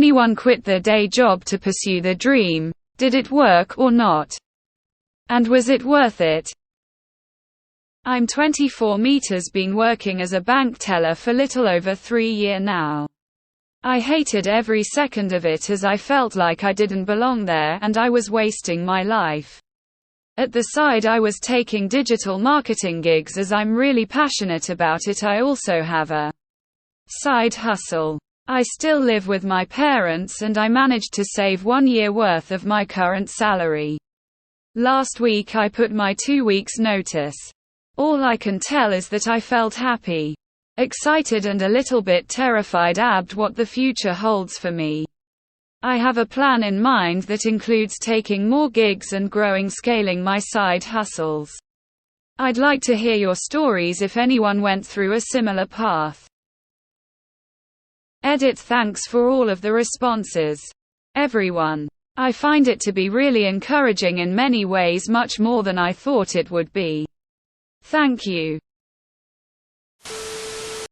anyone quit their day job to pursue their dream? Did it work or not? And was it worth it? I'm 24 meters, been working as a bank teller for little over 3 years now. I hated every second of it as I felt like I didn't belong there and I was wasting my life. At the side I was taking digital marketing gigs as I'm really passionate about it. I also have a side hustle. I still live with my parents and I managed to save 1 year worth of my current salary. Last week I put my 2 weeks notice. All I can tell is that I felt happy, excited and a little bit terrified about what the future holds for me. I have a plan in mind that includes taking more gigs and scaling my side hustles. I'd like to hear your stories if anyone went through a similar path. Edit. Thanks for all of the responses, everyone. I find it to be really encouraging in many ways, much more than I thought it would be. Thank you.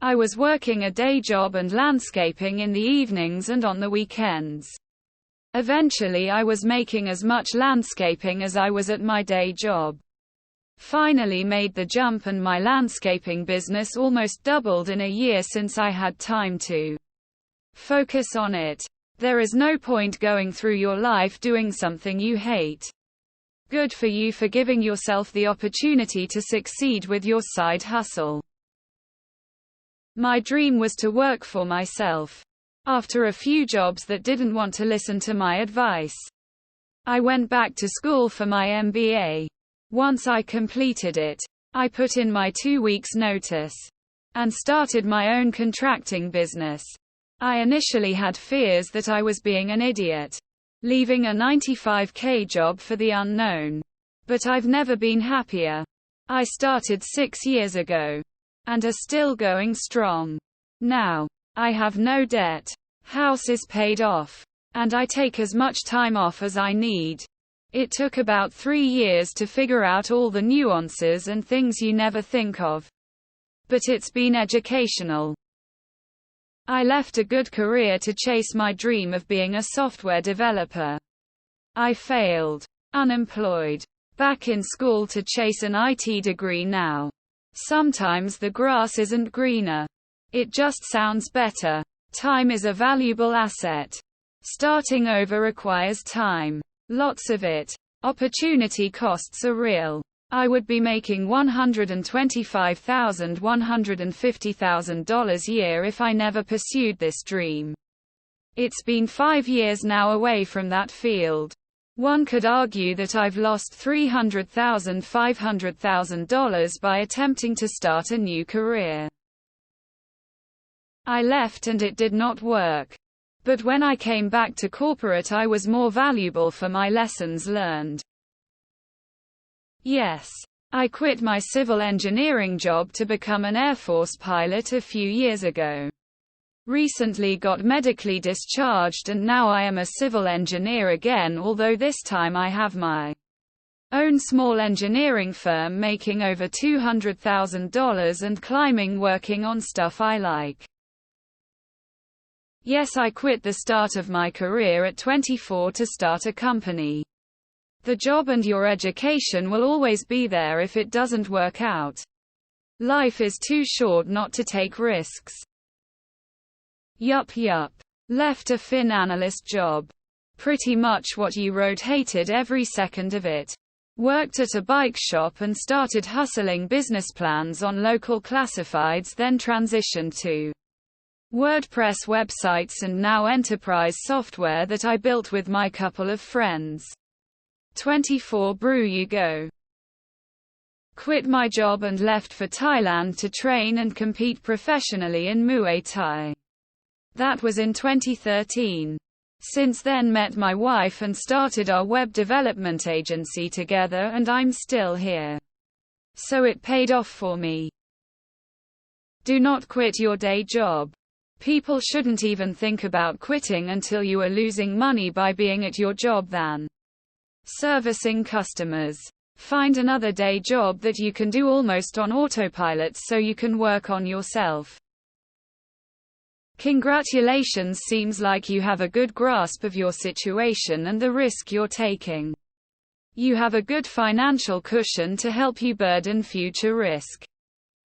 I was working a day job and landscaping in the evenings and on the weekends. Eventually I was making as much landscaping as I was at my day job. Finally made the jump and my landscaping business almost doubled in a year since I had time to focus on it. There is no point going through your life doing something you hate. Good for you for giving yourself the opportunity to succeed with your side hustle. My dream was to work for myself. After a few jobs that didn't want to listen to my advice, I went back to school for my MBA. Once I completed it, I put in my 2 weeks notice and started my own contracting business. I initially had fears that I was being an idiot, leaving a 95K job for the unknown. But I've never been happier. I started 6 years ago and are still going strong. Now, I have no debt. House is paid off. And I take as much time off as I need. It took about 3 years to figure out all the nuances and things you never think of. But it's been educational. I left a good career to chase my dream of being a software developer. I failed. Unemployed. Back in school to chase an IT degree now. Sometimes the grass isn't greener. It just sounds better. Time is a valuable asset. Starting over requires time. Lots of it. Opportunity costs are real. I would be making $125,000, $150,000 a year if I never pursued this dream. It's been 5 years now away from that field. One could argue that I've lost $300,000, $500,000 by attempting to start a new career. I left and it did not work. But when I came back to corporate, I was more valuable for my lessons learned. Yes. I quit my civil engineering job to become an Air Force pilot a few years ago. Recently got medically discharged and now I am a civil engineer again, although this time I have my own small engineering firm making over $200,000 and climbing, working on stuff I like. Yes, I quit the start of my career at 24 to start a company. The job and your education will always be there if it doesn't work out. Life is too short not to take risks. Yup. Left a fin analyst job. Pretty much what you wrote, hated every second of it. Worked at a bike shop and started hustling business plans on local classifieds, then transitioned to WordPress websites and now enterprise software that I built with my couple of friends. 24 brew you go. Quit my job and left for Thailand to train and compete professionally in Muay Thai. That was in 2013. Since then met my wife and started our web development agency together, and I'm still here. So it paid off for me. Do not quit your day job. People shouldn't even think about quitting until you are losing money by being at your job than servicing customers. Find another day job that you can do almost on autopilot so you can work on yourself. Congratulations, seems like you have a good grasp of your situation and the risk you're taking. You have a good financial cushion to help you burden future risk.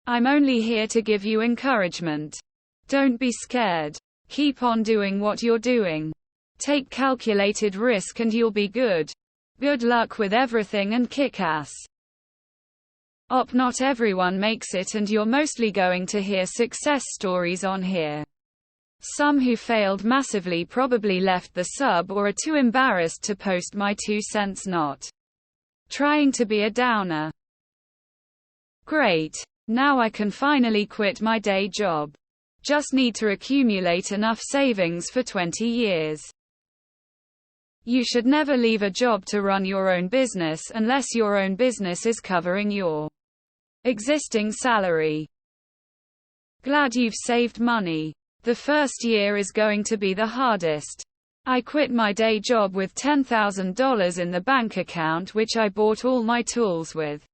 I'm only here to give you encouragement. Don't be scared. Keep on doing what you're doing. Take calculated risk and you'll be good. Good luck with everything and kick ass. Not everyone makes it, and you're mostly going to hear success stories on here. Some who failed massively probably left the sub or are too embarrassed to post my 2 cents. Not trying to be a downer. Great. Now I can finally quit my day job. Just need to accumulate enough savings for 20 years. You should never leave a job to run your own business unless your own business is covering your existing salary. Glad you've saved money. The first year is going to be the hardest. I quit my day job with $10,000 in the bank account, which I bought all my tools with.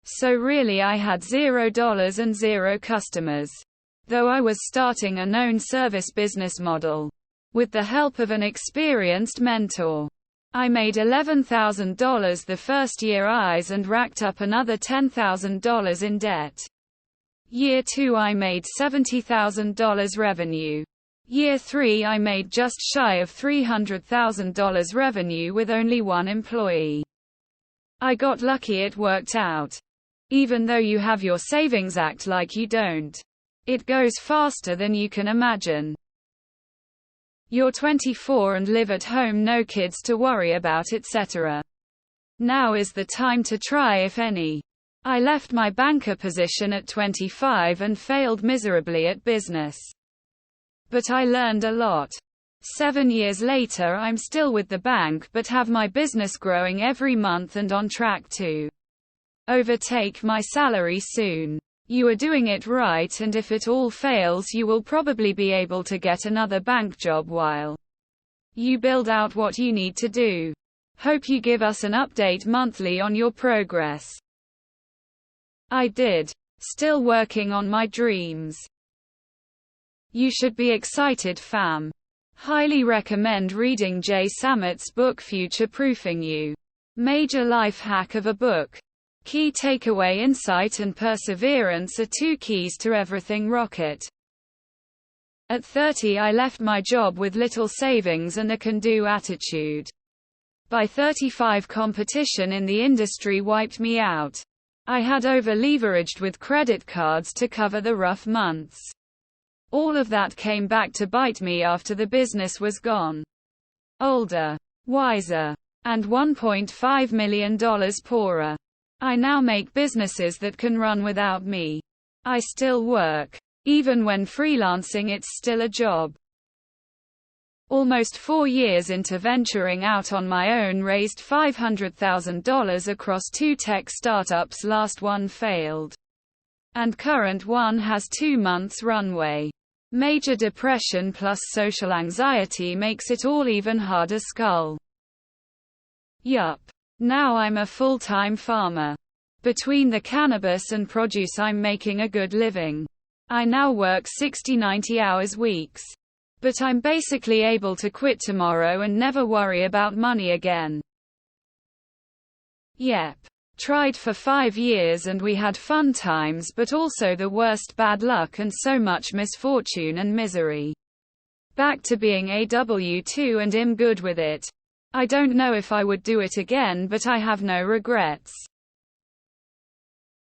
So really I had $0 and 0 customers. Though I was starting a known service business model. With the help of an experienced mentor. I made $11,000 the first year and racked up another $10,000 in debt. Year 2 I made $70,000 revenue. Year 3 I made just shy of $300,000 revenue with only 1 employee. I got lucky, it worked out. Even though you have your savings, act like you don't. It goes faster than you can imagine. You're 24 and live at home, no kids to worry about, etc. Now is the time to try, if any. I left my banker position at 25 and failed miserably at business. But I learned a lot. 7 years later I'm still with the bank but have my business growing every month and on track to overtake my salary soon. You are doing it right, and if it all fails you will probably be able to get another bank job while you build out what you need to do. Hope you give us an update monthly on your progress. I did. Still working on my dreams. You should be excited, fam. Highly recommend reading Jay Samet's book Future Proofing You. Major life hack of a book. Key takeaway: insight and perseverance are 2 keys to everything rocket. At 30 I left my job with little savings and a can-do attitude. By 35 competition in the industry wiped me out. I had over-leveraged with credit cards to cover the rough months. All of that came back to bite me after the business was gone. Older, wiser, and $1.5 million poorer. I now make businesses that can run without me. I still work. Even when freelancing, it's still a job. Almost 4 years into venturing out on my own, raised $500,000 across 2 tech startups. Last one failed. And current one has 2 months runway. Major depression plus social anxiety makes it all even harder. Skull. Yup. Now I'm a full-time farmer. Between the cannabis and produce I'm making a good living. I now work 60-90 hours weeks. But I'm basically able to quit tomorrow and never worry about money again. Yep. Tried for 5 years and we had fun times, but also the worst bad luck and so much misfortune and misery. Back to being a W2 and I'm good with it. I don't know if I would do it again, but I have no regrets.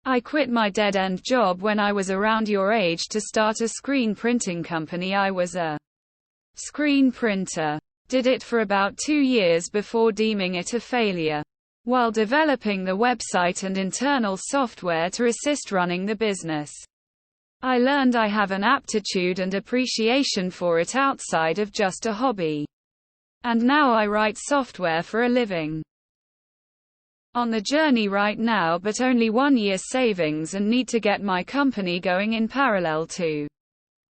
I quit my dead-end job when I was around your age to start a screen printing company. I was a screen printer. Did it for about 2 years before deeming it a failure. While developing the website and internal software to assist running the business. I learned I have an aptitude and appreciation for it outside of just a hobby. And now I write software for a living. On the journey right now, but only 1 year's savings and need to get my company going in parallel to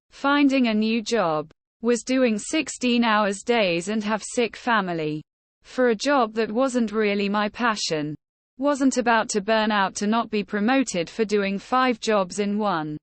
finding a new job. Was doing 16 hours days and have sick family. For a job that wasn't really my passion. Wasn't about to burn out to not be promoted for doing 5 jobs in one.